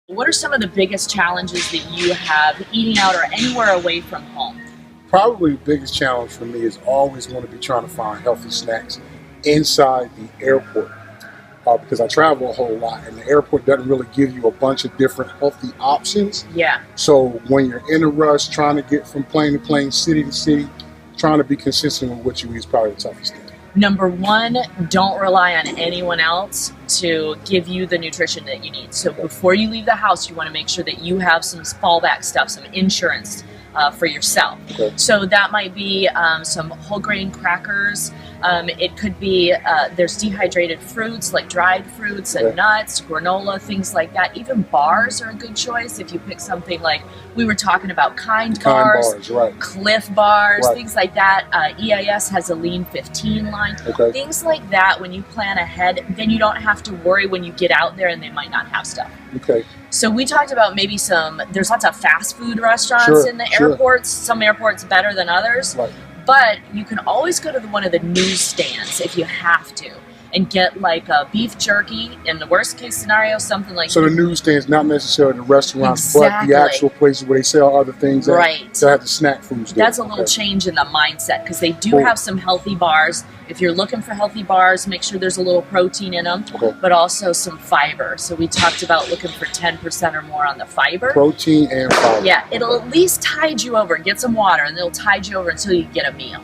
What are some of the biggest challenges that you have eating out or anywhere away from home? Probably the biggest challenge for me is always going to be trying to find healthy snacks inside the airport because I travel a whole lot and the airport doesn't really give you a bunch of different healthy options. Yeah. So when you're in a rush trying to get from plane to plane, city to city, trying to be consistent with what you eat is probably the toughest thing. Number one, don't rely on anyone else to give you the nutrition that you need. So before you leave the house, you want to make sure that you have some fallback stuff, some insurance for yourself. Okay. So that might be some whole grain crackers. It could be, there's dehydrated fruits like dried fruits and nuts, granola, things like that. Even bars are a good choice if you pick something like we were talking about Kind bars, right. Cliff bars, Right. things like that. EIS has a Lean 15 line. Okay. Things like that, when you plan ahead, then you don't have to worry when you get out there and they might not have stuff. Okay. So we talked about maybe there's lots of fast food restaurants Sure, in the sure. airports. Some airports better than others. Right. But you can always go to one of the newsstands if you have to and get like a beef jerky. In the worst case scenario, something like So the newsstands, not necessarily the restaurants, but Exactly. the actual places where they sell other things that Right. have the snack foods there. That's a little change in the mindset because they do Cool. have some healthy bars. If you're looking for healthy bars, make sure there's a little protein in them, Okay. but also some fiber. So we talked about looking for 10% or more on the fiber. Protein and fiber. Yeah, it'll at least tide you over. Get some water and it'll tide you over until you get a meal.